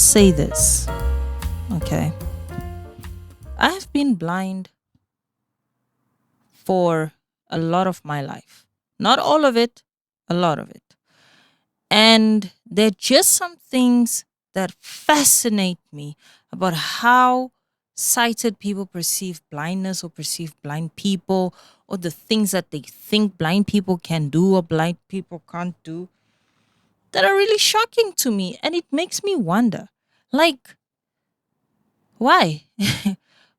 say this, okay? I have been blind for a lot of my life. Not all of it, a lot of it. And there are just some things that fascinate me about how sighted people perceive blindness or perceive blind people, or the things that they think blind people can do or blind people can't do, that are really shocking to me. And it makes me wonder, like, why?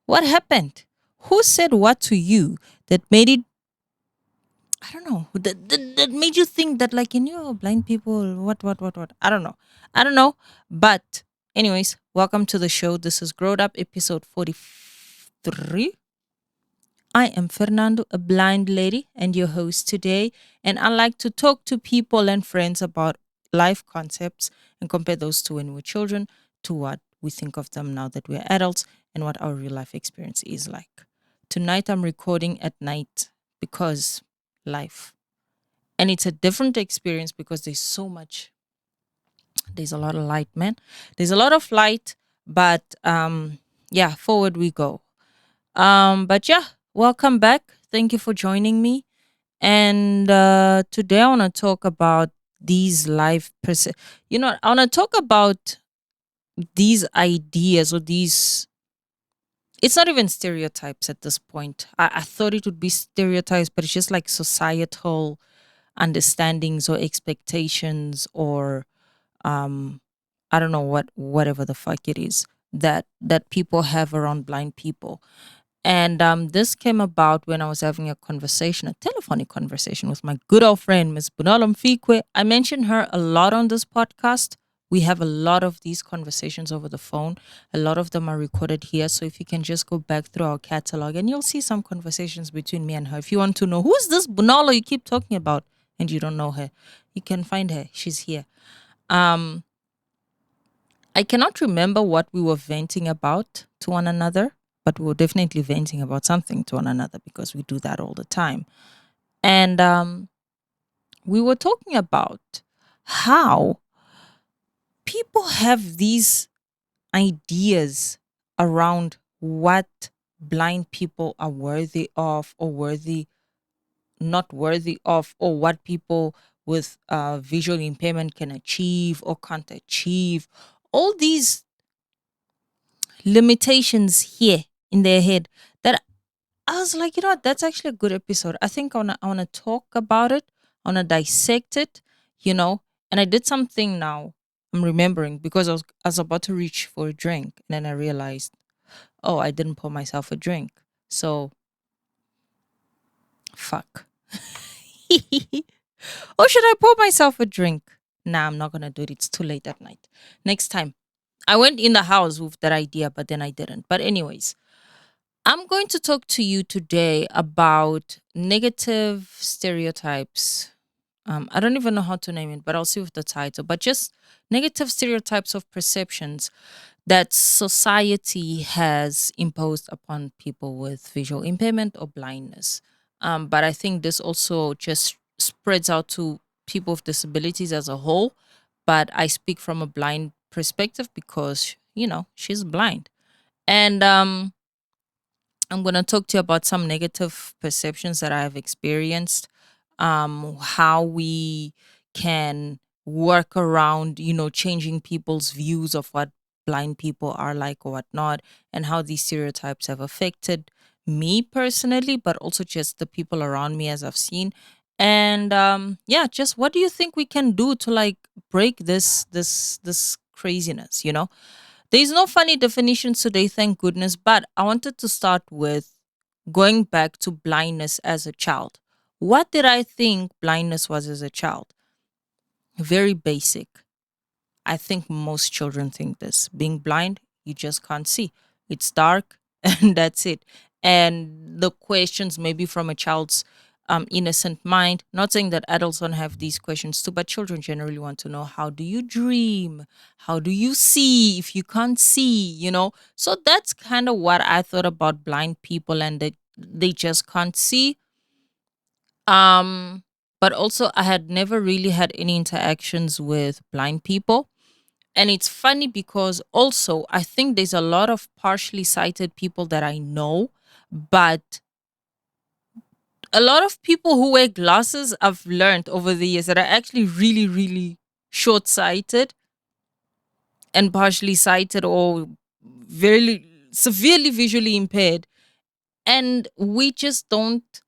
What happened? Who said what to you that made it, I don't know, that made you think that, like, you know, blind people, what? I don't know. I don't know. But, anyways, welcome to the show. This is Growed Up, episode 43. I am Fernando, a blind lady, and your host today. And I like to talk to people and friends about life concepts and compare those to when we were children to what we think of them now that we're adults and what our real life experience is like. Tonight, I'm recording at night because life. And it's a different experience because there's a lot of light, man. There's a lot of light, but yeah, forward we go. But yeah, welcome back. Thank you for joining me. And today I want to talk about these I want to talk about these ideas or these. It's not even stereotypes at this point. I thought it would be stereotypes, but it's just like societal understandings or expectations or um I don't know whatever the fuck it is that people have around blind people. And this came about when I was having a telephonic conversation with my good old friend, Miss Bunalo Mfikwe. I mentioned her a lot on this podcast. We have a lot of these conversations over the phone. A lot of them are recorded here. So if you can just go back through our catalog and you'll see some conversations between me and her. If you want to know who's this Bunalo you keep talking about and you don't know her, you can find her. She's here. Um, I cannot remember what we were venting about to one another, but we were definitely venting about something to one another because we do that all the time. And we were talking about how people have these ideas around what blind people are worthy of or not worthy of, or what people with visual impairment can achieve or can't achieve. All these limitations here in their head that I was like, you know what, that's actually a good episode. I think I wanna talk about it, I wanna dissect it, you know. And I did something now. I'm remembering because I was about to reach for a drink and then I realized, oh, I didn't pour myself a drink. So fuck. Or should I pour myself a drink? Nah, I'm not gonna do it. It's too late at night. Next time. I went in the house with that idea, but then I didn't. But anyways, I'm going to talk to you today about negative stereotypes. I don't even know how to name it, but I'll see with the title. But just negative stereotypes of perceptions that society has imposed upon people with visual impairment or blindness. But I think this also just spreads out to people with disabilities as a whole. But I speak from a blind perspective because, you know, she's blind. And I'm going to talk to you about some negative perceptions that I have experienced, how we can work around, you know, changing people's views of what blind people are like or whatnot, and how these stereotypes have affected me personally, but also just the people around me as I've seen. And yeah, just what do you think we can do to like break this craziness, you know? There's no funny definitions today, thank goodness, but I wanted to start with going back to blindness as a child. What did I think blindness was as a child? Very basic. I think most children think this. Being blind, you just can't see. It's dark and that's it. And the questions maybe from a child's innocent mind, not saying that adults don't have these questions too, but children generally want to know, how do you dream? How do you see if you can't see, you know? So that's kind of what I thought about blind people, and that they just can't see. Um, but also I had never really had any interactions with blind people. And it's funny because also I think there's a lot of partially sighted people that I know, but a lot of people who wear glasses I've learned over the years that are actually really, really short sighted and partially sighted or very severely visually impaired. And we just don't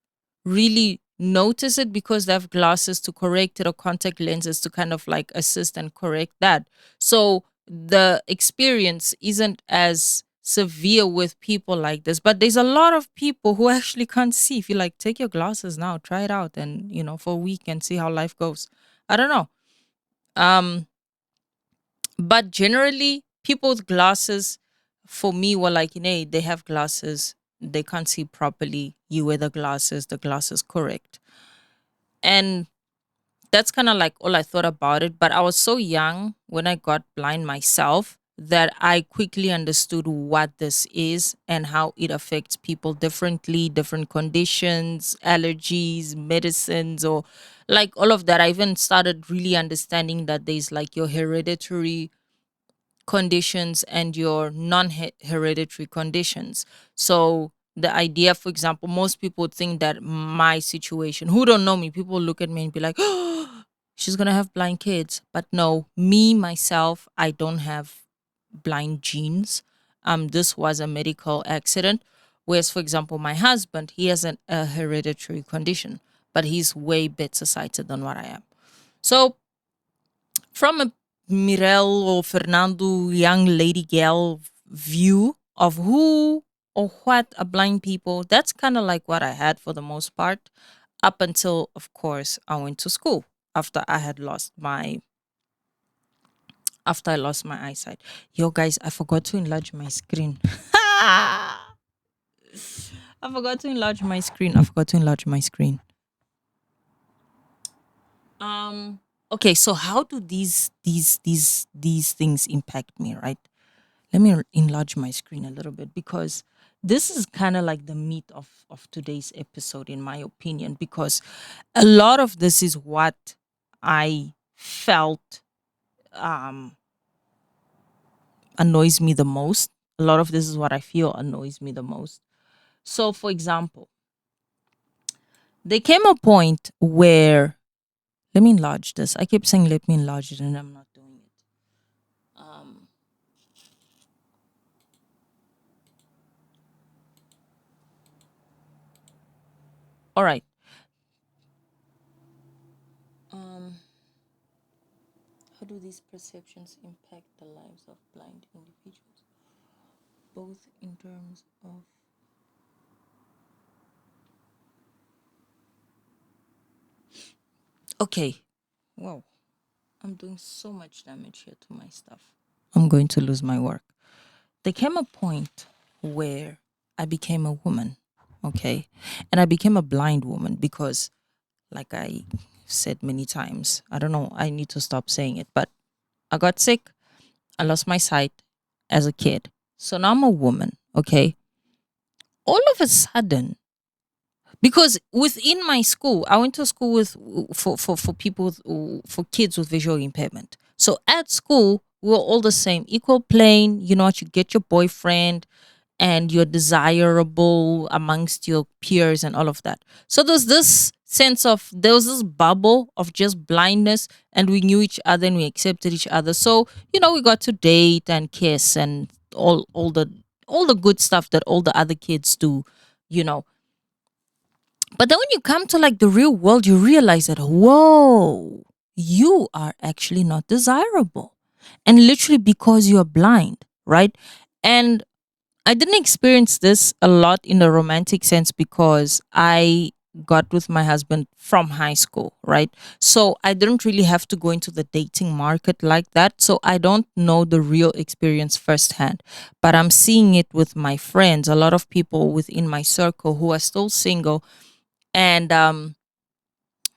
really notice it because they have glasses to correct it or contact lenses to kind of like assist and correct that. So the experience isn't as severe with people like this, but there's a lot of people who actually can't see. If you like, take your glasses now, try it out, and for a week and see how life goes. I don't know. um but generally, people with glasses, for me, were like, they have glasses, they can't see properly. You wear the glasses correct. And that's kind of like all I thought about it. But I was so young when I got blind myself that I quickly understood what this is and how it affects people differently, different conditions, allergies, medicines, or like all of that. I even started really understanding that there's like your hereditary conditions and your non-hereditary conditions. So the idea, for example, most people think that my situation, who don't know me, people look at me and be like, oh, she's gonna have blind kids. But no, me myself, I don't have blind genes. This was a medical accident. Whereas, for example, my husband, he has a hereditary condition, but he's way better sighted than what I am. So from a Mirel or Fernando young lady girl view of who or what are blind people, that's kind of like what I had for the most part, up until, of course, I went to school after I had lost my after I lost my eyesight. Yo, guys, I forgot to enlarge my screen. I forgot to enlarge my screen. I forgot to enlarge my screen. Um. Okay, so how do these things impact me, right? Let me enlarge my screen a little bit because this is kind of like the meat of today's episode, in my opinion, because a lot of this is what I felt um, annoys me the most. A lot of this is what I feel annoys me the most. So, for example, there came a point where, let me enlarge this. I keep saying, let me enlarge it, and I'm not doing it. Um, all right. Um, how do these perceptions impact the lives of blind individuals, both in terms of okay, wow, I'm doing so much damage here to my stuff. I'm going to lose my work. There came a point where I became a woman, okay? And I became a blind woman because, like I said many times, I don't know, I need to stop saying it, but I got sick. I lost my sight as a kid. So now I'm a woman, okay? All of a sudden, because within my school, I went to school with for people for kids with visual impairment. So at school, we were all the same, equal plane. You know what? You get your boyfriend, and you're desirable amongst your peers and all of that. So there was this bubble of just blindness, and we knew each other and we accepted each other. So we got to date and kiss and all the good stuff that all the other kids do. You know, but then when you come to like the real world, you realize that, whoa, you are actually not desirable. And literally because you're blind, right? And I didn't experience this a lot in the romantic sense because I got with my husband from high school, right? So I didn't really have to go into the dating market like that. So I don't know the real experience firsthand. But I'm seeing it with my friends, a lot of people within my circle who are still single, and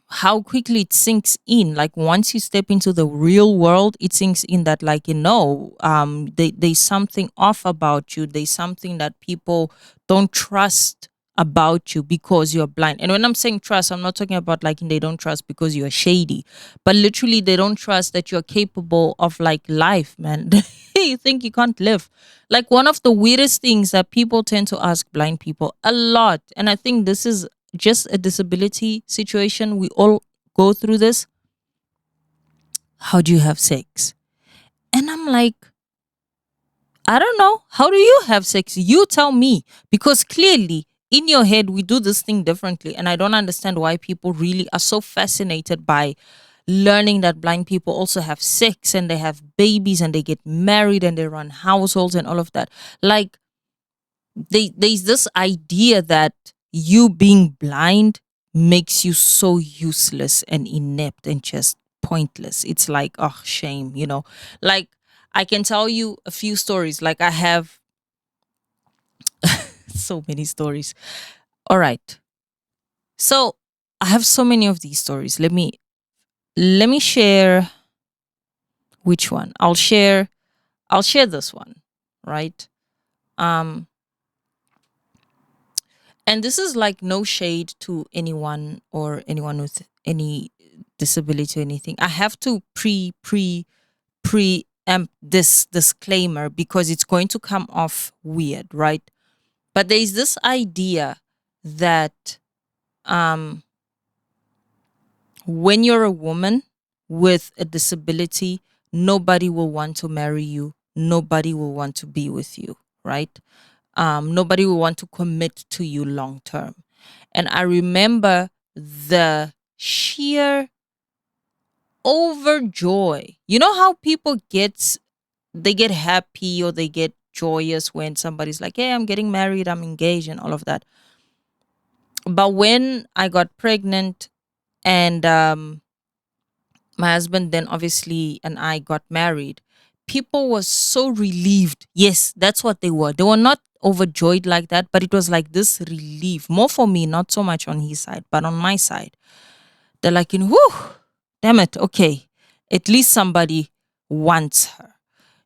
how quickly it sinks in. Like once you step into the real world, it sinks in that, like, there's something off about you. There's something that people don't trust about you because you're blind. And when I'm saying trust, I'm not talking about like they don't trust because you're shady, but literally they don't trust that you're capable of like life, man. You think you can't live. Like one of the weirdest things that people tend to ask blind people a lot, and I think this is just a disability situation. We all go through this. How do you have sex? And I'm like, I don't know. How do you have sex? You tell me. Because clearly, in your head, we do this thing differently. And I don't understand why people really are so fascinated by learning that blind people also have sex and they have babies and they get married and they run households and all of that. Like, there's this idea that you being blind makes you so useless and inept and just pointless. It's like, oh, shame, Like, I can tell you a few stories. Like, I have so many stories. All right. So, I have so many of these stories. Let me share which one. I'll share this one, right? Um and this is like no shade to anyone or anyone with any disability or anything. I have to preempt this disclaimer because it's going to come off weird, right? But there is this idea that um when you're a woman with a disability, nobody will want to marry you, nobody will want to be with you, right? Nobody will want to commit to you long term. And I remember the sheer overjoy. You know how people they get happy or they get joyous when somebody's like, "Hey, I'm getting married, I'm engaged," and all of that. But when I got pregnant and my husband then obviously and I got married, people were so relieved. Yes, that's what they were. They were not overjoyed like that, but it was like this relief. More for me, not so much on his side, but on my side. They're like, whoo, damn it, okay. At least somebody wants her,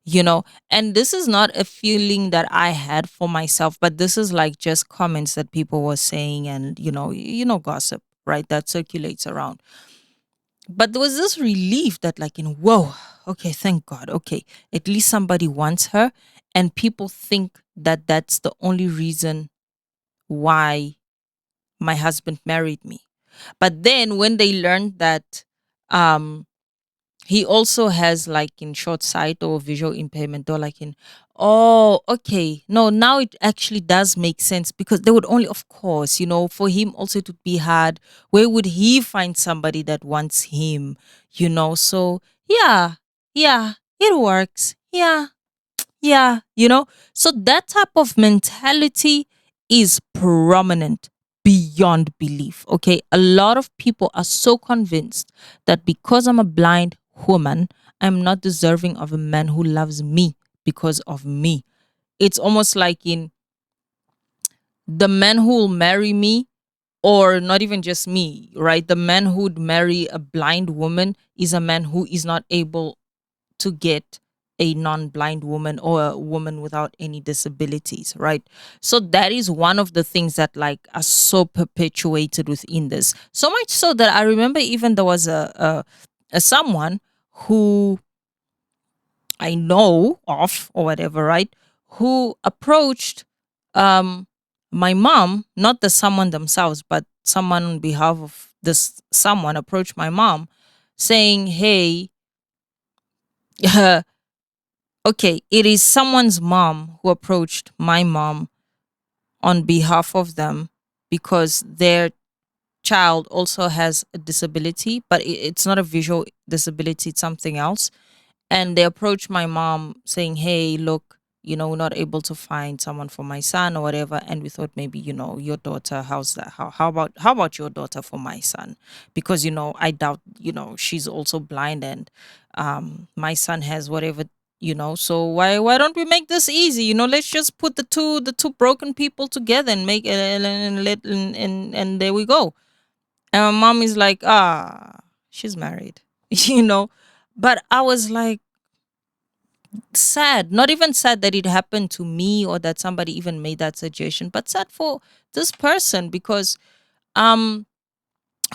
you know? And this is not a feeling that I had for myself, but this is like just comments that people were saying and, gossip, right? That circulates around. But there was this relief that like whoa, okay, thank God, okay, at least somebody wants her. And people think that that's the only reason why my husband married me. But then when they learned that um he also has like in short sight or visual impairment, or like in, oh, okay, no, now it actually does make sense, because they would only, of course, for him also it would be hard. Where would he find somebody that wants him? So yeah, yeah, it works. Yeah, yeah, so that type of mentality is prominent beyond belief. Okay. A lot of people are so convinced that because I'm a blind woman, I'm not deserving of a man who loves me because of me. It's almost like in the man who will marry me, or not even just me, right? The man who would marry a blind woman is a man who is not able to get a non-blind woman or a woman without any disabilities, right? So that is one of the things that like are so perpetuated within this, so much so that I remember even there was a someone who I know of or whatever, right, who approached um my mom, not the someone themselves, but someone on behalf of this someone approached my mom saying, hey, okay, it is someone's mom who approached my mom on behalf of them because their child also has a disability, but it's not a visual disability, it's something else. And they approached my mom saying, hey, look, we're not able to find someone for my son or whatever. And we thought maybe, your daughter, how's that? How about your daughter for my son? Because, I doubt, she's also blind, and my son has whatever, so why don't we make this easy? Let's just put the two broken people together and make it, and there we go. And my mom is like, she's married, But I was like, Sad, not even sad that it happened to me or that somebody even made that suggestion, but sad for this person because um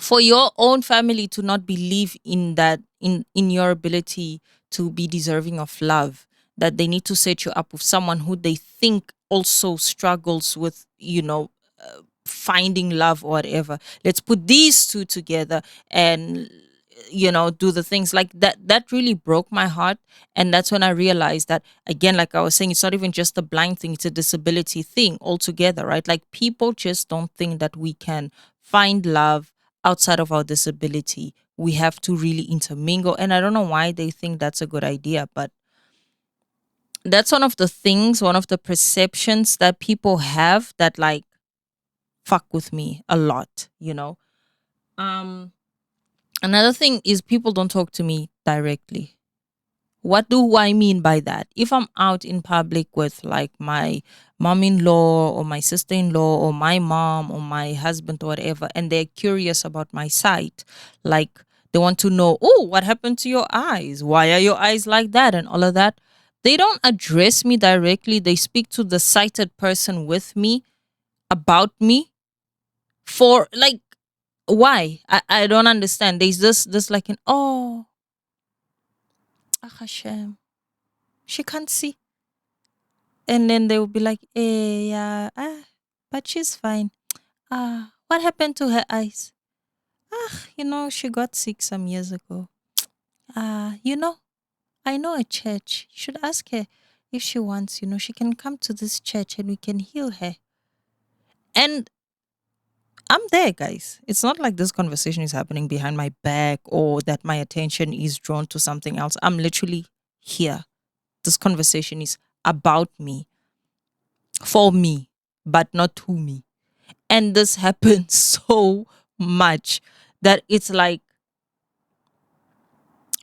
for your own family to not believe in that, in your ability to be deserving of love, that they need to set you up with someone who they think also struggles with, finding love or whatever. Let's put these two together and do the things like that. That really broke my heart. And that's when I realized that, again, like I was saying, it's not even just a blind thing, it's a disability thing altogether, right? Like, people just don't think that we can find love outside of our disability. We have to really intermingle. And I don't know why they think that's a good idea, but that's one of the things, one of the perceptions that people have that, like, fuck with me a lot. Um, Another thing is people don't talk to me directly. What do I mean by that? If I'm out in public with, like, my mom in law or my sister in law or my mom or my husband or whatever, and they're curious about my sight, like, they want to know, oh, what happened to your eyes? Why are your eyes like that? And all of that. They don't address me directly. They speak to the sighted person with me about me for, like, why? I don't understand. There's this like an, oh, ah, Hashem, she can't see. And then they will be like, yeah, but she's fine. What happened to her eyes? She got sick some years ago. Ah, I know a church. You should ask her if she wants, she can come to this church and we can heal her. And I'm there, guys. It's not like this conversation is happening behind my back or that my attention is drawn to something else. I'm literally here. This conversation is about me, for me, but not to me. And this happens so much that it's like,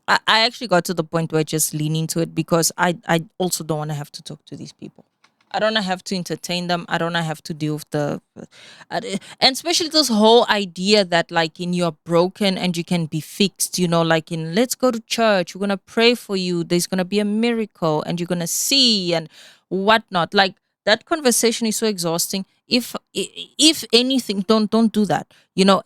I actually got to the point where I just lean into it because I also don't want to have to talk to these people. I don't have to entertain them. I don't have to deal with and especially this whole idea that, like, in, you're broken and you can be fixed, like, in, let's go to church, we're going to pray for you, there's going to be a miracle and you're going to see and whatnot. Like, that conversation is so exhausting. If anything, don't do that.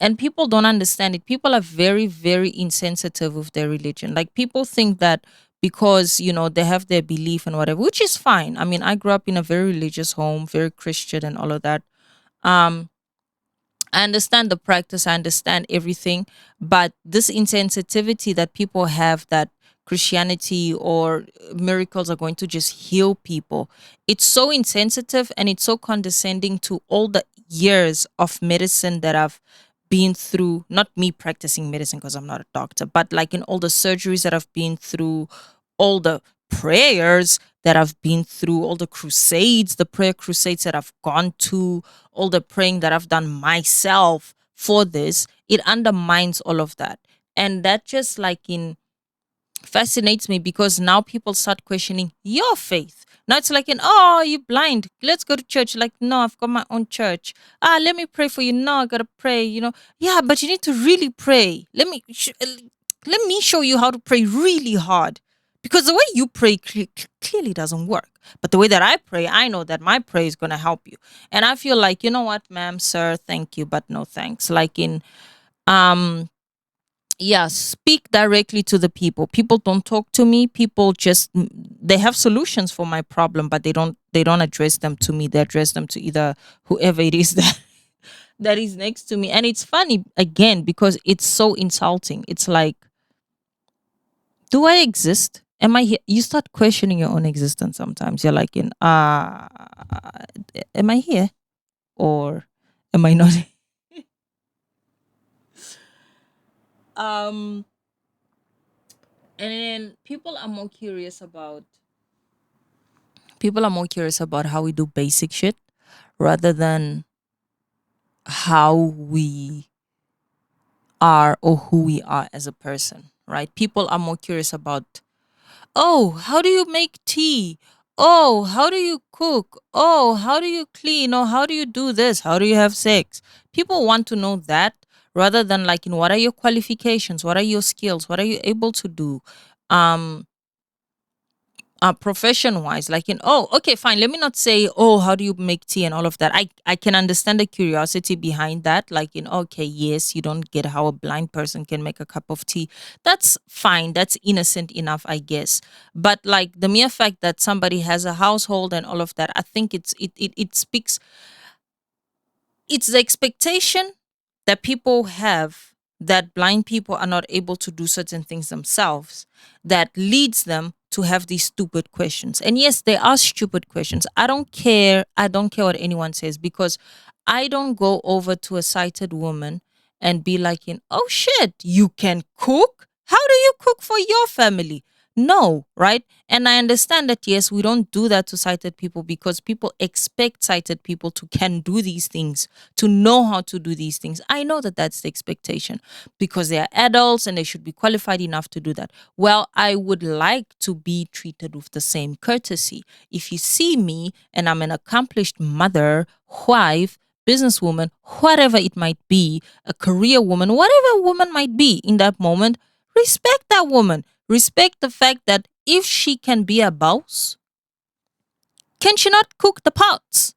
And people don't understand it. People are very, very insensitive with their religion. Like, people think that because they have their belief and whatever, which is fine. I mean, I grew up in a very religious home, very Christian and all of that. um I understand the practice, I understand everything, but this insensitivity that people have, that Christianity or miracles are going to just heal people, it's so insensitive and it's so condescending to all the years of medicine that I've been through. Not me practicing medicine because I'm not a doctor, but like in all the surgeries that I've been through, all the prayers that I've been through, all the crusades, the prayer crusades that I've gone to, all the praying that I've done myself for this, it undermines all of that. And that just, like, in, fascinates me because now people start questioning your faith. Now it's like, oh, you blind, let's go to church. Like, no, I've got my own church. Let me pray for you. No, I gotta pray. Yeah, but you need to really pray. Let me show you how to pray really hard, because the way you pray clearly doesn't work. But the way that I pray, I know that my prayer is gonna help you. And I feel like, you know what, ma'am, sir, thank you, but no thanks. Like, in, um yeah, speak directly to the people. People don't talk to me. People just, they have solutions for my problem, but they don't address them to me. They address them to either whoever it is that that is next to me. And it's funny, again, because it's so insulting. It's like, do I exist? Am I here? You start questioning your own existence sometimes. You're like, in, am I here or am I not? um and then people are more curious about how we do basic shit rather than how we are or who we are as a person, right? People are more curious about, oh, how do you make tea? Oh, how do you cook? Oh, how do you clean? Or how do you do this? How do you have sex? People want to know that rather than, like, what are your qualifications? What are your skills? What are you able to do? Um, profession wise, like in, oh, okay, fine, let me not say, oh, how do you make tea and all of that. I can understand the curiosity behind that, like in, okay, yes, you don't get how a blind person can make a cup of tea. That's fine, that's innocent enough, I guess. But like the mere fact that somebody has a household and all of that, I think it speaks, it's the expectation that people have that blind people are not able to do certain things themselves that leads them to have these stupid questions. And yes, they are stupid questions. I don't care. I don't care what anyone says, because I don't go over to a sighted woman and be like, oh shit, you can cook? How do you cook for your family? No, right? And I understand that yes, we don't do that to sighted people because people expect sighted people to can do these things, to know how to do these things. I know that that's the expectation because they are adults and they should be qualified enough to do that. Well, I would like to be treated with the same courtesy. If you see me and I'm an accomplished mother, wife, businesswoman, whatever it might be, a career woman, whatever a woman might be in that moment, respect that woman. Respect the fact that if she can be a boss, can she not cook the pots?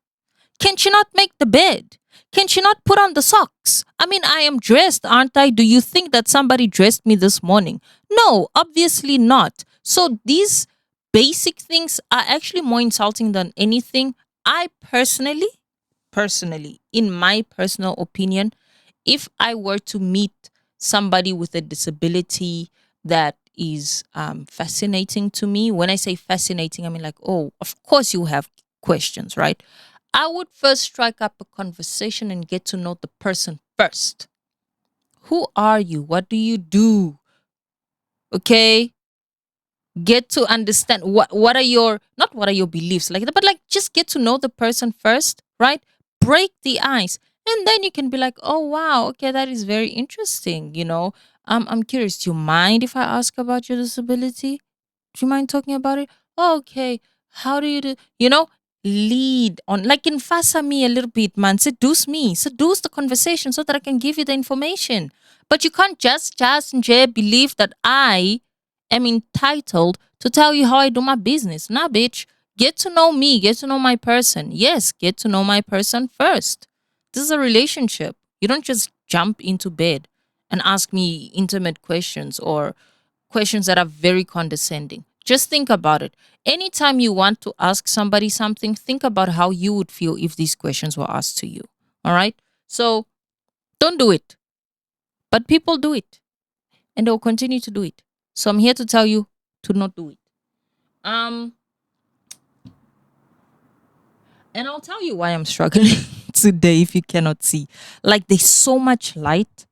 Can she not make the bed? Can she not put on the socks? I mean, I am dressed, aren't I? Do you think that somebody dressed me this morning? No, obviously not. So these basic things are actually more insulting than anything. I personally, in my personal opinion, if I were to meet somebody with a disability that is fascinating to me, when I say fascinating, I mean like, oh, of course you have questions, right? I would first strike up a conversation and get to know the person first. Who are you? What do you do? Okay, get to understand what are your, not what are your beliefs like that, but like just get to know the person first, right? Break the ice, and then you can be like, oh wow, okay, that is very interesting, I'm curious, do you mind if I ask about your disability? Do you mind talking about it? Oh, okay. How do you do? Lead on, like in Fasa me a little bit, man. Seduce the conversation so that I can give you the information. But you can't just and believe that I am entitled to tell you how I do my business. Nah, bitch. Get to know me. Get to know my person. Yes, get to know my person first. This is a relationship. You don't just jump into bed and ask me intimate questions or questions that are very condescending. Just think about it. Anytime you want to ask somebody something, think about how you would feel if these questions were asked to you. All right? So don't do it. But people do it and they'll continue to do it. So I'm here to tell you to not do it. Um, and I'll tell you why I'm struggling today if you cannot see. Like there's so much light.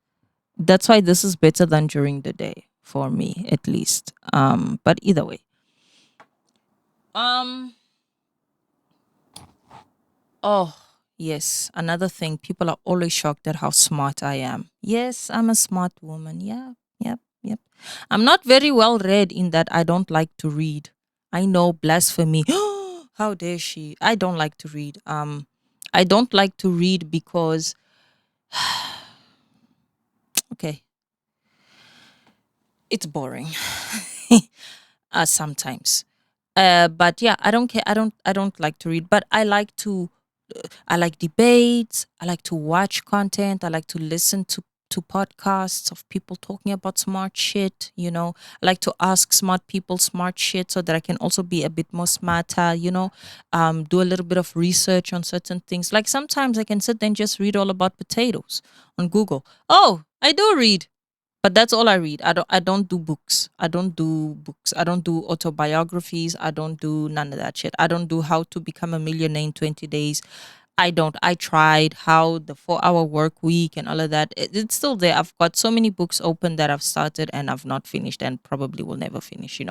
That's why this is better than during the day for me, at least. But either way. Um Oh, yes. Another thing, people are always shocked at how smart I am. Yes, I'm a smart woman. Yeah, yep, yep. I'm not very well read in that I don't like to read. I know, blasphemy. How dare she? I don't like to read. I don't like to read because okay, it's boring. Sometimes. But yeah, I don't care. I don't like to read, but I like debates. I like to watch content. I like to listen to podcasts of people talking about smart shit. I like to ask smart people smart shit so that I can also be a bit more smarter. Do a little bit of research on certain things. Like sometimes I can sit there and just read all about potatoes on Google. Oh, I do read. But that's all I read. I don't do books. I don't do books. I don't do autobiographies. I don't do none of that shit. I don't do how to become a millionaire in 20 days. I don't. I tried how the 4-hour work week and all of that. It's still there. I've got so many books open that I've started and I've not finished and probably will never finish.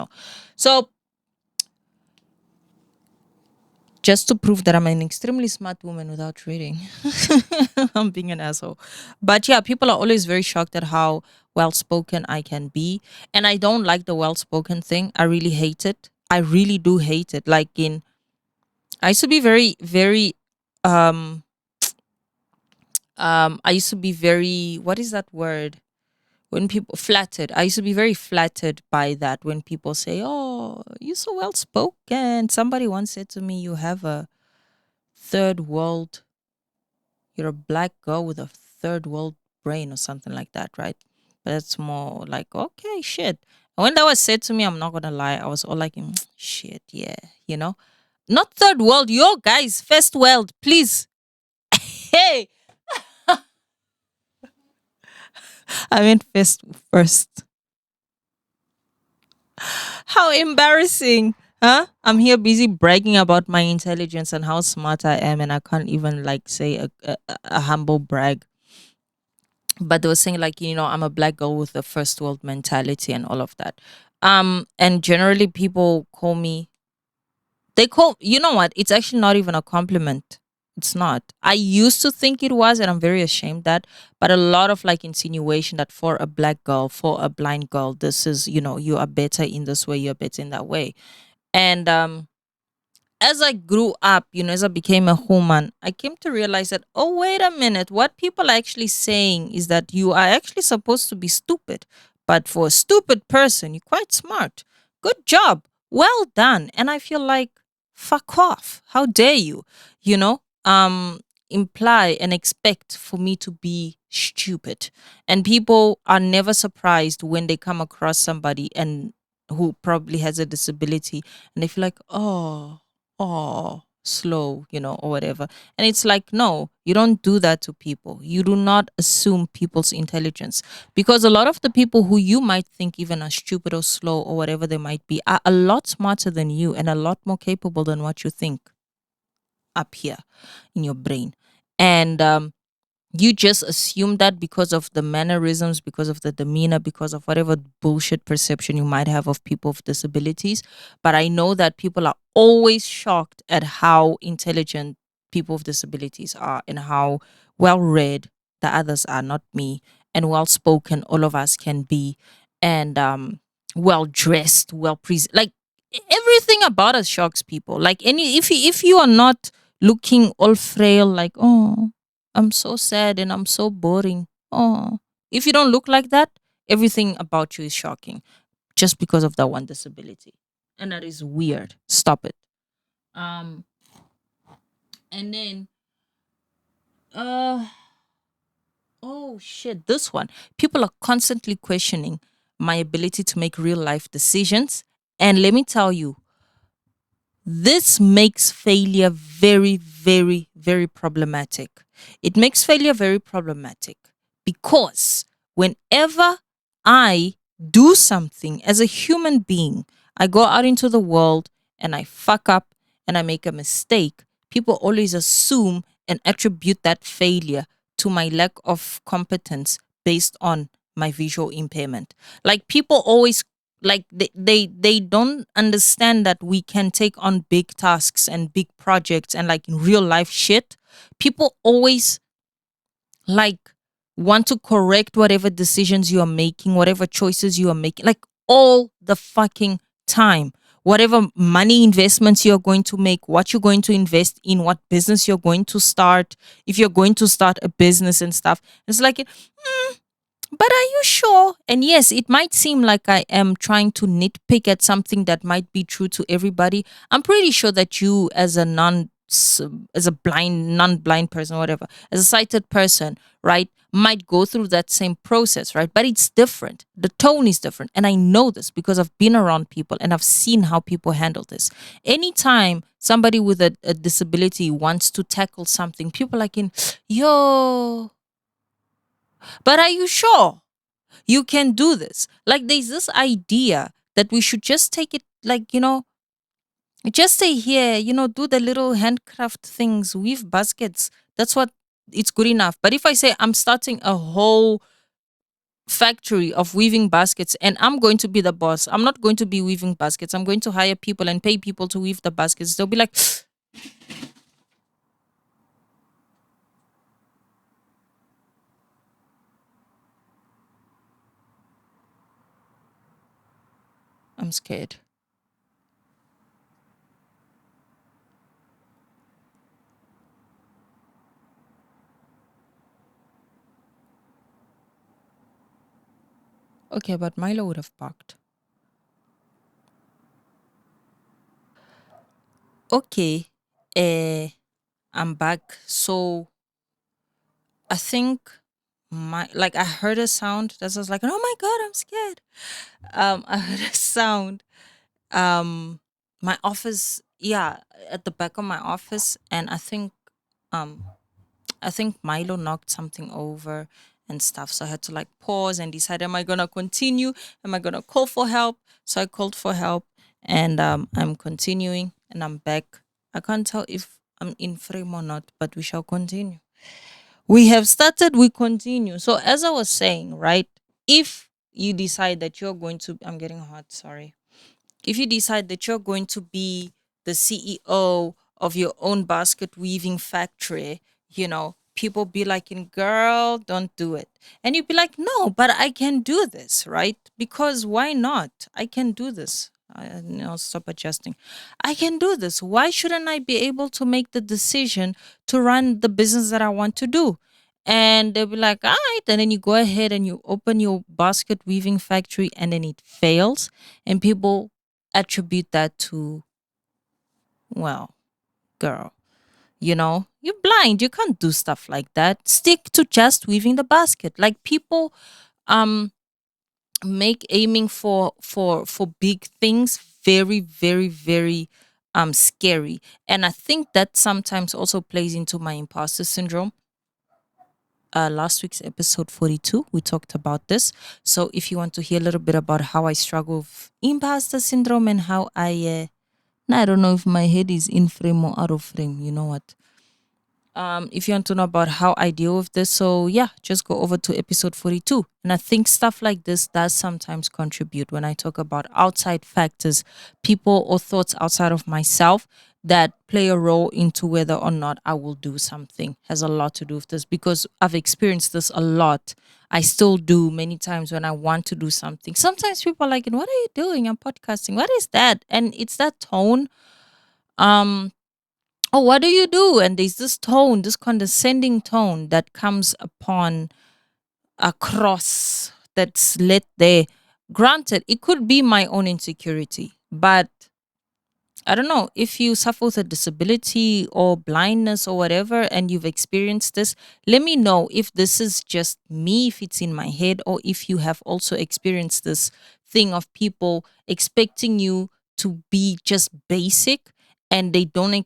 So just to prove that I'm an extremely smart woman without reading. I'm being an asshole. But yeah, people are always very shocked at how well spoken I can be. And I don't like the well spoken thing. I really hate it. I really do hate it. I used to be very, very, I used to be very, what is that word? When people flattered, I used to be very flattered by that when people say, "Oh, you're so well spoken." Somebody once said to me, "You have a third world, you're a black girl with a third world brain," or something like that, right? But that's more like, okay, shit. And when that was said to me, I'm not gonna lie, I was all like, shit, yeah, you know? Not third world, yo guys, first world, please. Hey, I meant first. How embarrassing. Huh? I'm here busy bragging about my intelligence and how smart I am, and I can't even like say a humble brag. But they were saying like, I'm a black girl with a first world mentality and all of that. And generally people call me, they call, you know what? It's actually not even a compliment. It's not. I used to think it was, and I'm very ashamed that. But a lot of like insinuation that for a black girl, for a blind girl, this is, you are better in this way, you're better in that way. And as I grew up, as I became a woman, I came to realize that, oh, wait a minute, what people are actually saying is that you are actually supposed to be stupid. But for a stupid person, you're quite smart. Good job. Well done. And I feel like, fuck off. How dare you, you know, imply and expect for me to be stupid. And people are never surprised when they come across somebody and who probably has a disability and they feel like, oh, slow, or whatever. And it's like, no, you don't do that to people. You do not assume people's intelligence because a lot of the people who you might think even are stupid or slow or whatever they might be are a lot smarter than you and a lot more capable than what you think up here in your brain. And you just assume that because of the mannerisms, because of the demeanor, because of whatever bullshit perception you might have of people with disabilities. But I know that people are always shocked at how intelligent people with disabilities are and how well read the others are, not me, and well spoken all of us can be, and well dressed, well like everything about us shocks people. Like if you are not looking all frail, like, oh, I'm so sad and I'm so boring. Oh, if you don't look like that, everything about you is shocking just because of that one disability. And that is weird. Stop it. Um, and then, uh, oh shit, this one. People are constantly questioning my ability to make real life decisions. And let me tell you, this makes failure very, very, very problematic. It makes failure very problematic because whenever I do something as a human being, I go out into the world and I fuck up and I make a mistake, people always assume and attribute that failure to my lack of competence based on my visual impairment. Like people always like they don't understand that we can take on big tasks and big projects and like in real life shit. People always like want to correct whatever decisions you are making, whatever choices you are making, like all the fucking time. Whatever money investments you're going to make, what you're going to invest in, what business you're going to start, if you're going to start a business and stuff. It's like, but are you sure? And yes, it might seem like I am trying to nitpick at something that might be true to everybody. I'm pretty sure that you, as a as a non-blind person, whatever, as a sighted person, right, might go through that same process, right? But it's different. The tone is different, and I know this because I've been around people and I've seen how people handle this. Anytime somebody with a disability wants to tackle something, people are like in, yo, but are you sure? You can do this. Like there's this idea that we should just take it like, just stay here, do the little handcraft things, weave baskets. That's what it's good enough. But if I say I'm starting a whole factory of weaving baskets and I'm going to be the boss, I'm not going to be weaving baskets. I'm going to hire people and pay people to weave the baskets. They'll be like, I'm scared. Okay, but Milo would have barked. Okay, uh, I'm back. So I think I heard a sound that was like, oh my god, I'm scared. I heard a sound. Um, my office, yeah, at the back of my office, and um I think Milo knocked something over and stuff. So I had to like pause and decide, am I gonna continue? Am I gonna call for help? So I called for help, and I'm continuing and I'm back. I can't tell if I'm in frame or not, but we shall continue. We have started, we continue. So as I was saying, right? If you decide that you're going to, I'm getting hot, sorry, if you decide that you're going to be the CEO of your own basket weaving factory, people be like, girl, don't do it. And you'd be like, no, but I can do this, right? Because why not? I can do this. I'll stop adjusting. I can do this. Why shouldn't I be able to make the decision to run the business that I want to do? And they'll be like, all right. And then you go ahead and you open your basket weaving factory and then it fails. And people attribute that to, well, girl, you're blind. You can't do stuff like that. Stick to just weaving the basket. Like people um make aiming for big things very, very, very scary. And I think that sometimes also plays into my imposter syndrome. Last week's episode 42, we talked about this. So if you want to hear a little bit about how I struggle with imposter syndrome and how now I don't know if my head is in frame or out of frame. You know what? If you want to know about how I deal with this, so yeah, just go over to episode 42. And I think stuff like this does sometimes contribute when I talk about outside factors, people or thoughts outside of myself that play a role into whether or not I will do something has a lot to do with this because I've experienced this a lot. I still do many times when I want to do something. Sometimes people are like, what are you doing? I'm podcasting. What is that? And it's that tone. Um, oh, what do you do? And there's this tone, this condescending tone that comes upon across that's let there. Granted, it could be my own insecurity, but I don't know if you suffer with a disability or blindness or whatever, and you've experienced this. Let me know if this is just me, if it's in my head, or if you have also experienced this thing of people expecting you to be just basic, and they don't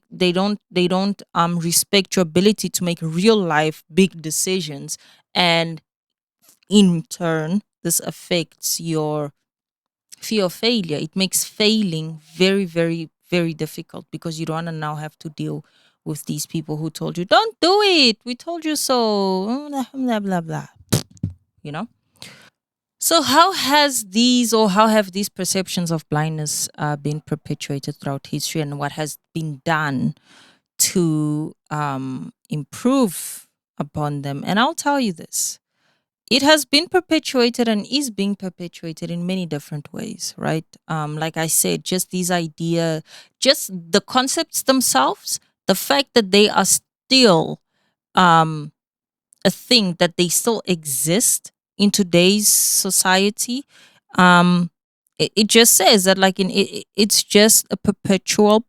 respect your ability to make real life big decisions, and in turn, this affects your fear of failure. It makes failing very, very, very difficult because you don't wanna now have to deal with these people who told you, don't do it. We told you so. Blah, blah, blah, blah. You know? So, how have these perceptions of blindness been perpetuated throughout history, and what has been done to improve upon them? And I'll tell you this, it has been perpetuated and is being perpetuated in many different ways, right? Like I said, just these idea, just the concepts themselves, the fact that they are still um, a thing, that they still exist in today's society. Um, it just says that, like, it's just a perpetual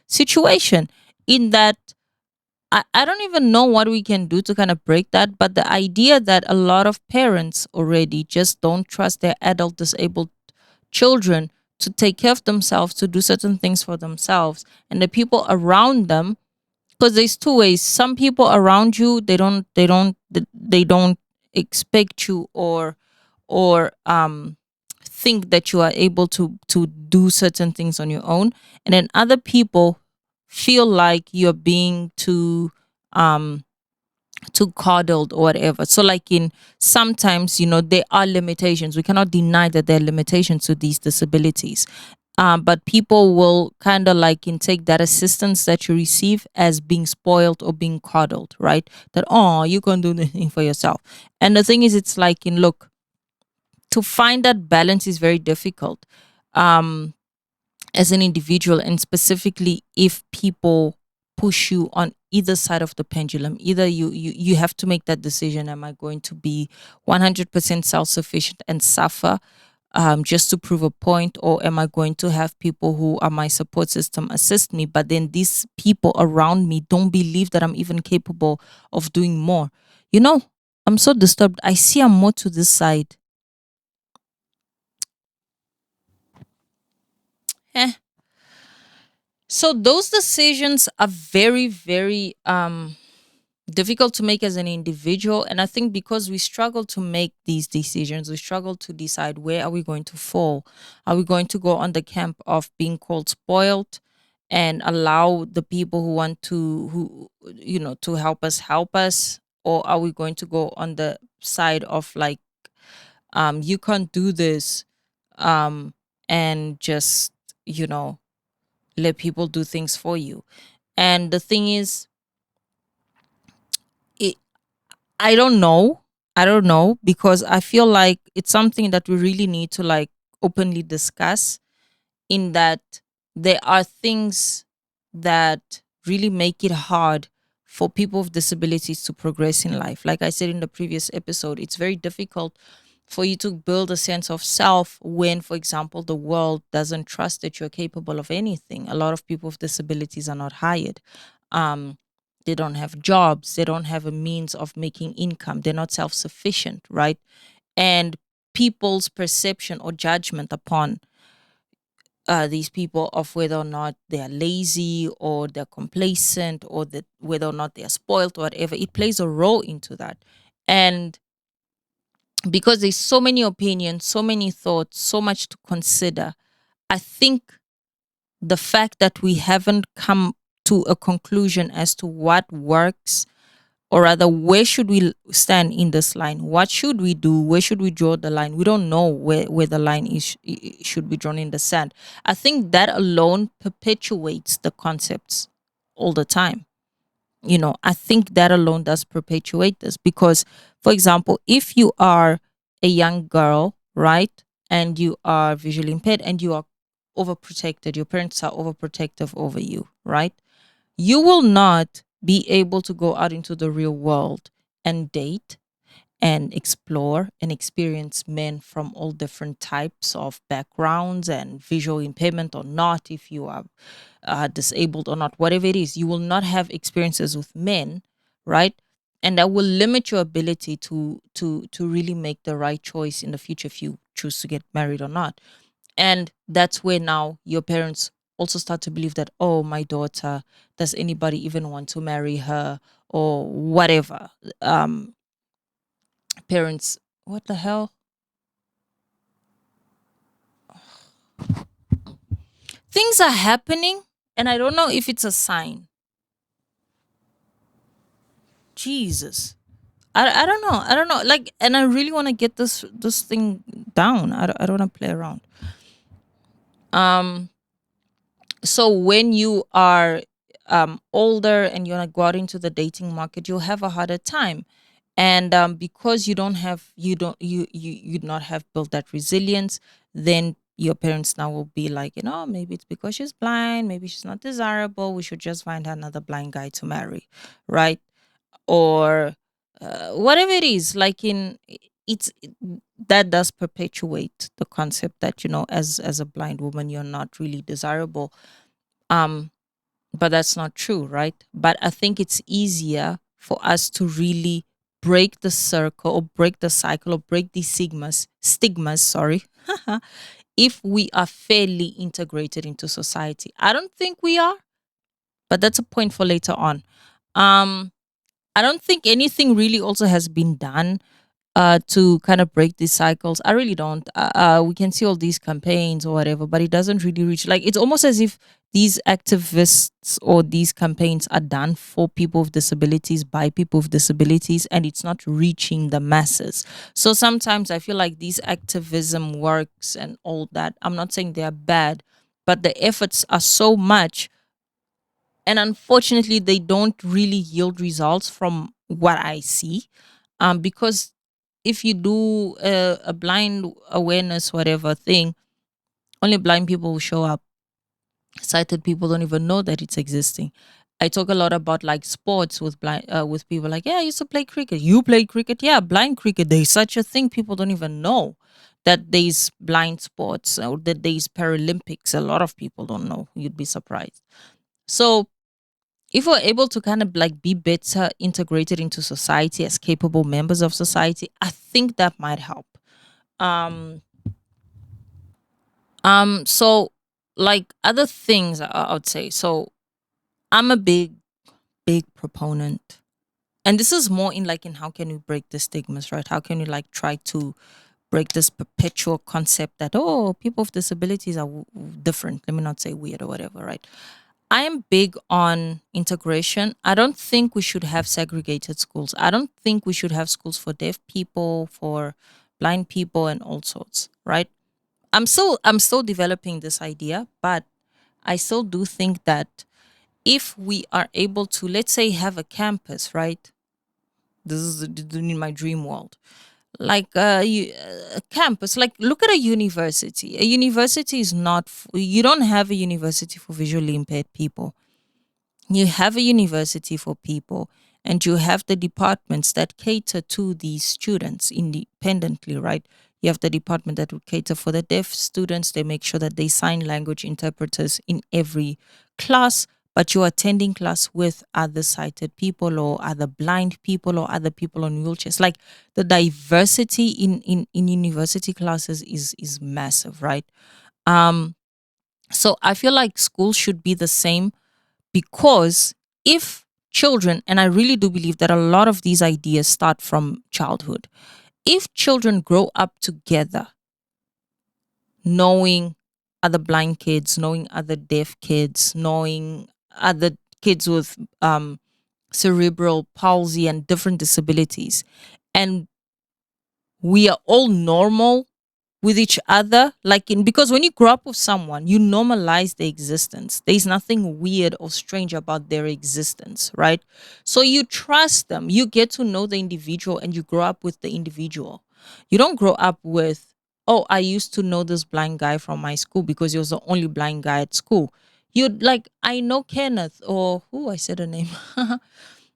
situation in that I don't even know what we can do to kind of break that, but the idea that a lot of parents already just don't trust their adult disabled children to take care of themselves, to do certain things for themselves, and the people around them, because there's two ways. Some people around you, they don't expect you or think that you are able to do certain things on your own, and then other people feel like you're being um too coddled or whatever. So like in sometimes, there are limitations. We cannot deny that there are limitations to these disabilities. But people will kind of like in take that assistance that you receive as being spoiled or being coddled, right? That, oh, you can do the thing for yourself. And the thing is, it's like in look, to find that balance is very difficult. As an individual, and specifically if people push you on either side of the pendulum. Either you have to make that decision. Am I going to be 100% self-sufficient and suffer just to prove a point, or am I going to have people who are my support system assist me, but then these people around me don't believe that I'm even capable of doing more? You know, I'm so disturbed. I see I'm more to this side. Eh. So those decisions are very, very difficult to make as an individual, and I think because we struggle to make these decisions, we struggle to decide where are we going to fall. Are we going to go on the camp of being called spoiled and allow the people who want to, who to help us, or are we going to go on the side of like, you can't do this, um and just, you know let people do things for you? And the thing is, it, I don't know. I don't know, because I feel like it's something that we really need to like openly discuss, in that there are things that really make it hard for people with disabilities to progress in life. Like I said in the previous episode, it's very difficult for you to build a sense of self when, for example, the world doesn't trust that you're capable of anything. A lot of people with disabilities are not hired. Um, they don't have jobs. They don't have a means of making income. They're not self sufficient, right? And people's perception or judgment upon these people, of whether or not they are lazy or they're complacent, or that whether or not they are spoiled or whatever, it plays a role into that. And because there's so many opinions, so many thoughts, so much to consider, I think the fact that we haven't come to a conclusion as to what works, or rather where should we stand in this line, what should we do, where should we draw the line, we don't know where the line is, should be drawn in the sand. I think that alone perpetuates the concepts all the time. I think that alone does perpetuate this, because, for example, if you are a young girl, right, and you are visually impaired and you are overprotected, your parents are overprotective over you, right, you will not be able to go out into the real world and date and explore and experience men from all different types of backgrounds and visual impairment or not, if you are disabled or not, whatever it is, you will not have experiences with men, right? And that will limit your ability to really make the right choice in the future, if you choose to get married or not. And that's where now your parents also start to believe that, oh, my daughter, does anybody even want to marry her, or whatever. Parents, what the hell? Things are happening, and I don't know if it's a sign. Jesus. I don't know. I don't know. Like, and I really want to get this thing down. I don't want to play around. Um so when you are older and you want to go out into the dating market, you'll have a harder time. And because you not have built that resilience, then your parents now will be like, maybe it's because she's blind, maybe she's not desirable, we should just find her another blind guy to marry, right? Or whatever it is, like, it's that does perpetuate the concept that, as a blind woman, you're not really desirable. um but that's not true, right? But I think it's easier for us to really break the circle, or break the cycle, or break these stigmas, sorry, if we are fairly integrated into society. I don't think we are, but that's a point for later on. um I don't think anything really also has been done to kind of break these cycles. I really don't. We can see all these campaigns or whatever, but it doesn't really reach. Like, it's almost as if these activists or these campaigns are done for people with disabilities, by people with disabilities, and it's not reaching the masses. So sometimes I feel like these activism works and all that, I'm not saying they are bad, but the efforts are so much, and unfortunately they don't really yield results from what I see. Because if you do a blind awareness whatever thing, only blind people will show up. Sighted people don't even know that it's existing. I talk a lot about like sports with blind with people like, yeah, I used to play cricket. You play cricket? Yeah, blind cricket. There's such a thing. People don't even know that there's blind sports or that there's Paralympics. A lot of people don't know. You'd be surprised. So if we're able to kind of like be better integrated into society as capable members of society, I think that might help. Um so like other things I would say. So I'm a big proponent, and this is more in like in how can we break the stigmas, right? How can we like try to break this perpetual concept that, oh, people with disabilities are different, let me not say weird or whatever, right? I am big on integration. I don't think we should have segregated schools. I don't think we should have schools for deaf people, for blind people, and all sorts, right? I'm still developing this idea, but I still do think that if we are able to, let's say, have a campus, right? This is in my dream world. Like a campus, like look at a university. A university is not, you don't have a university for visually impaired people. You have a university for people, and you have the departments that cater to these students independently, right? You have the department that would cater for the deaf students. They make sure that they sign language interpreters in every class, but you're attending class with other sighted people or other blind people or other people on wheelchairs. Like the diversity in university classes is massive, right? um so I feel like schools should be the same, because if children, and I really do believe that a lot of these ideas start from childhood, if children grow up together, knowing other blind kids, knowing other deaf kids, knowing other kids with cerebral palsy and different disabilities, and we are all normal with each other, like in, because when you grow up with someone, you normalize their existence. There's nothing weird or strange about their existence, right? So you trust them, you get to know the individual, and you grow up with the individual. You don't grow up with, oh, I used to know this blind guy from my school because he was the only blind guy at school. You'd like, I know Kenneth, or who, I said a name.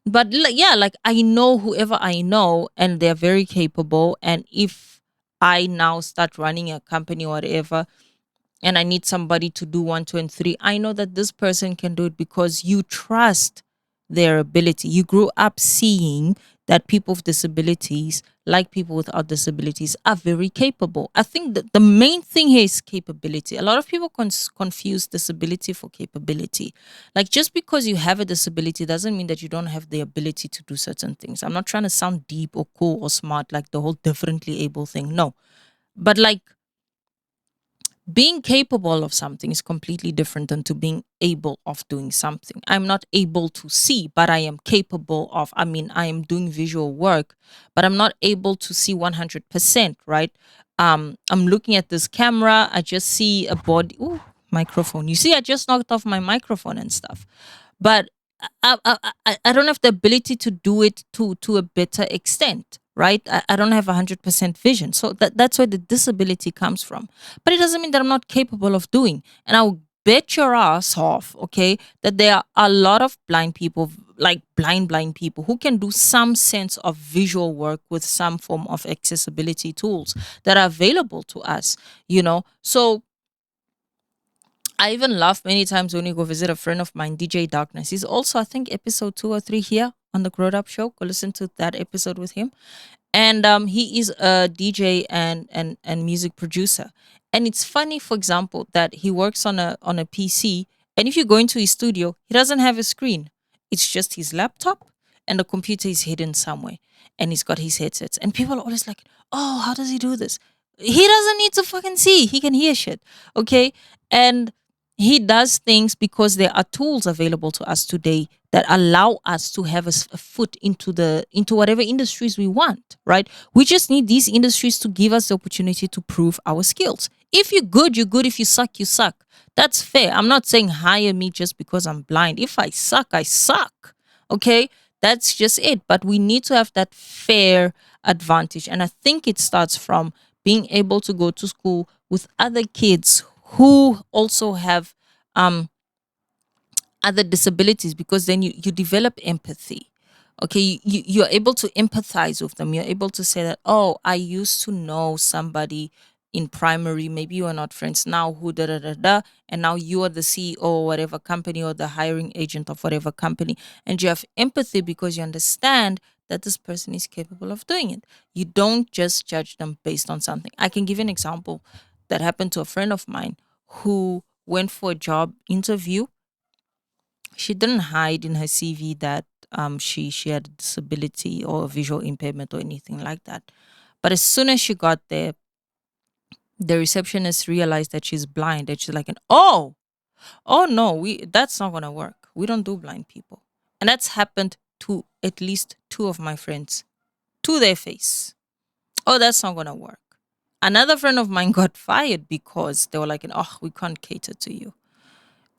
But like, yeah, like I know whoever I know, and they're very capable. And if I now start running a company or whatever, and I need somebody to do one, two, and three, I know that this person can do it because you trust their ability. You grew up seeing that people with disabilities, like people without disabilities, are very capable. I think that the main thing here is capability. A lot of people confuse disability for capability. Like just because you have a disability doesn't mean that you don't have the ability to do certain things. I'm not trying to sound deep or cool or smart, like the whole differently able thing. No. But like being capable of something is completely different than to being able of doing something. I'm not able to see, but I am capable of, I mean, I am doing visual work, but I'm not able to see 100%, right? I'm looking at this camera, I just see a body. Ooh, microphone. You see, I just knocked off my microphone and stuff. But I don't have the ability to do it to a better extent, right? I don't have 100% vision. So that's where the disability comes from. But it doesn't mean that I'm not capable of doing. And I'll bet your ass off, okay, that there are a lot of blind people, like blind people, who can do some sense of visual work with some form of accessibility tools that are available to us, you know? So I even laugh many times when we go visit a friend of mine, DJ Darkness. He's also, I think, episode 2 or 3 here on the Growed Up Show. Go listen to that episode with him. And he is a DJ and music producer. And it's funny, for example, that he works on a PC, and if you go into his studio, he doesn't have a screen. It's just his laptop, and the computer is hidden somewhere, and he's got his headsets. And people are always like, "Oh, how does he do this?" He doesn't need to fucking see. He can hear shit. Okay? And he does things because there are tools available to us today that allow us to have a foot into whatever industries we want, right? We just need these industries to give us the opportunity to prove our skills. If you're good, you're good. If you suck, you suck. That's fair. I'm not saying hire me just because I'm blind. If I suck, I suck. Okay? That's just it. But we need to have that fair advantage. And I think it starts from being able to go to school with other kids who also have um other disabilities, because then you develop empathy. Okay, you're able to empathize with them. You're able to say that, oh, I used to know somebody in primary, maybe you are not friends now, who da da da da, and now you are the CEO or whatever company, or the hiring agent of whatever company, and you have empathy because you understand that this person is capable of doing it. You don't just judge them based on something. I can give you an example that happened to a friend of mine who went for a job interview. She didn't hide in her CV that she had a disability or a visual impairment or anything like that. But as soon as she got there, the receptionist realized that she's blind, and she's like, oh no, we that's not gonna work. We don't do blind people." And that's happened to at least two of my friends, to their face. "Oh, that's not gonna work." Another friend of mine got fired because they were like, "Oh, we can't cater to you."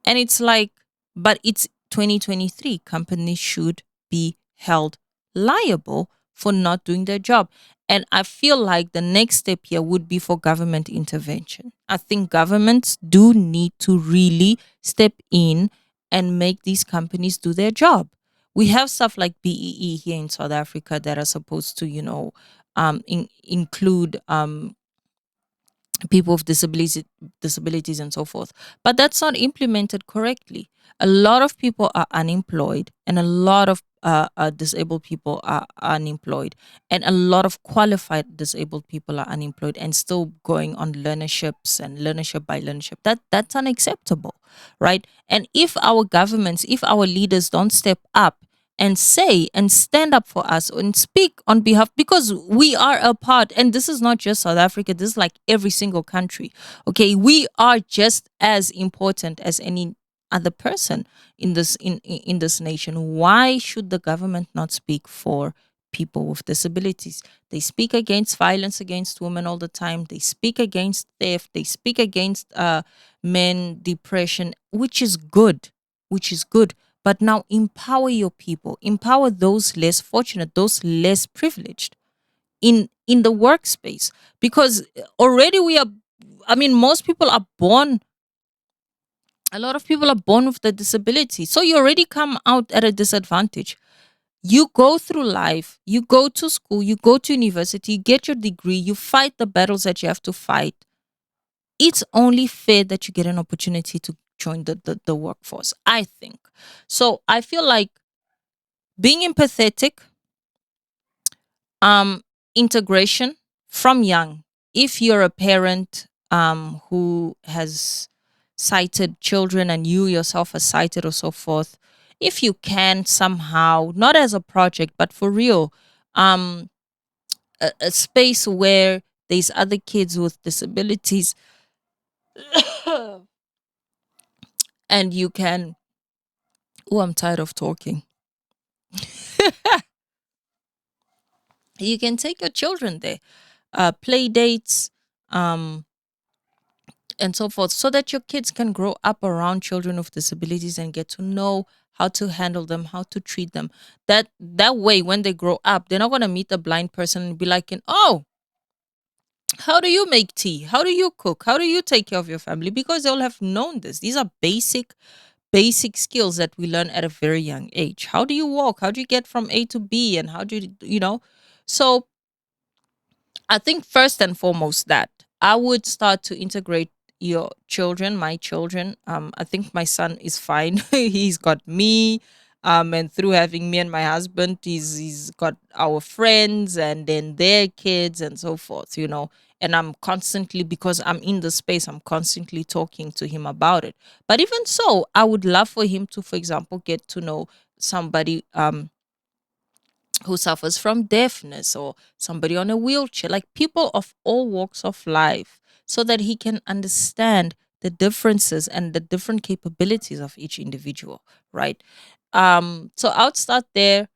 And it's like, but it's 2023. Companies should be held liable for not doing their job. And I feel like the next step here would be for government intervention. I think governments do need to really step in and make these companies do their job. We have stuff like BEE here in South Africa that are supposed to, include people with disabilities and so forth, but that's not implemented correctly. A lot of people are unemployed, and a lot of disabled people are unemployed, and a lot of qualified disabled people are unemployed and still going on learnerships and learnership by learnership. That's unacceptable, right? And if our governments, if our leaders don't step up and say and stand up for us and speak on behalf, because we are a part, and this is not just South Africa, this is like every single country. Okay, we are just as important as any other person in this this nation. Why should the government not speak for people with disabilities? They speak against violence against women all the time. They speak against theft. They speak against men depression, which is good. But now empower your people, empower those less fortunate, those less privileged in the workspace, because already we are, I mean, most people are born, a lot of people are born with the disability, so you already come out at a disadvantage. You go through life, you go to school, you go to university, you get your degree, you fight the battles that you have to fight. It's only fair that you get an opportunity to join the workforce, I think. So I feel like being empathetic, um integration from young. If you're a parent who has sighted children, and you yourself are sighted or so forth, if you can somehow, not as a project but for real, um a space where there's other kids with disabilities, and you can, oh, I'm tired of talking, you can take your children there, play dates, um and so forth, so that your kids can grow up around children with disabilities and get to know how to handle them, how to treat them. That way, when they grow up, they're not going to meet a blind person and be like, "Oh, how do you make tea? How do you cook? How do you take care of your family?" Because they'll have known this. These are basic skills that we learn at a very young age. How do you walk? How do you get from A to B? And how do so I think first and foremost that I would start to integrate your children, my children. I think my son is fine. He's got me. And through having me and my husband, he's got our friends and then their kids and so forth. And I'm constantly, because I'm in the space, I'm constantly talking to him about it. But even so, I would love for him to, for example, get to know somebody who suffers from deafness, or somebody on a wheelchair, like people of all walks of life, so that he can understand the differences and the different capabilities of each individual, right? So I would start there.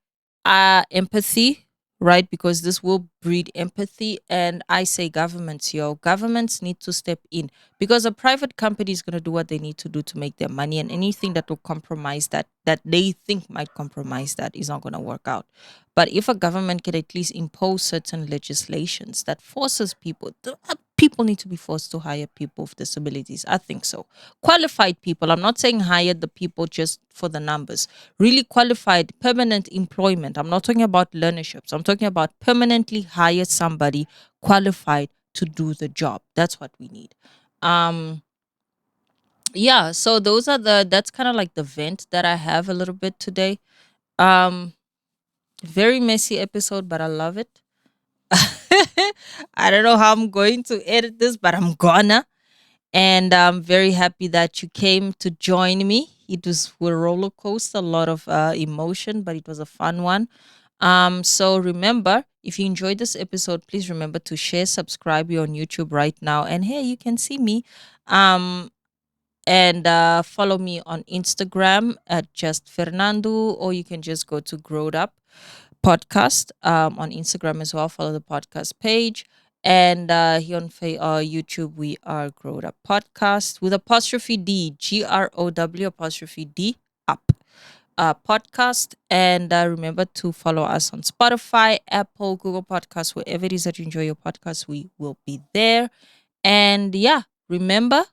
Empathy, right? Because this will breed empathy. And I say governments, governments need to step in, because a private company is going to do what they need to do to make their money, and anything that will compromise that they think might compromise that is not going to work out. But if a government can at least impose certain legislations that forces people, People need to be forced to hire people with disabilities. I think so. Qualified people. I'm not saying hire the people just for the numbers. Really qualified, permanent employment. I'm not talking about learnerships. I'm talking about permanently hire somebody qualified to do the job. That's what we need. Um, yeah, so that's kind of like the vent that I have a little bit today. Um, very messy episode, but I love it. I don't know how I'm going to edit this, but I'm gonna. And I'm very happy that you came to join me. It was a roller coaster, a lot of emotion, but it was a fun one. So remember, if you enjoyed this episode, please remember to share, subscribe. You're on YouTube right now, and hey, you can see me. Um, and follow me on Instagram at just Fernando, or you can just go to Growed Up Podcast on Instagram as well. Follow the podcast page. And here on YouTube, we are Growed Up Podcast with apostrophe D, GROW apostrophe D, up podcast. And remember to follow us on Spotify, Apple, Google Podcasts, wherever it is that you enjoy your podcast, we will be there. And yeah, remember,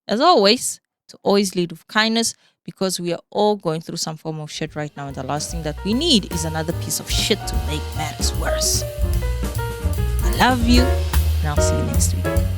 as always, to always lead with kindness, because we are all going through some form of shit right now. And the last thing that we need is another piece of shit to make matters worse. I love you, and I'll see you next week.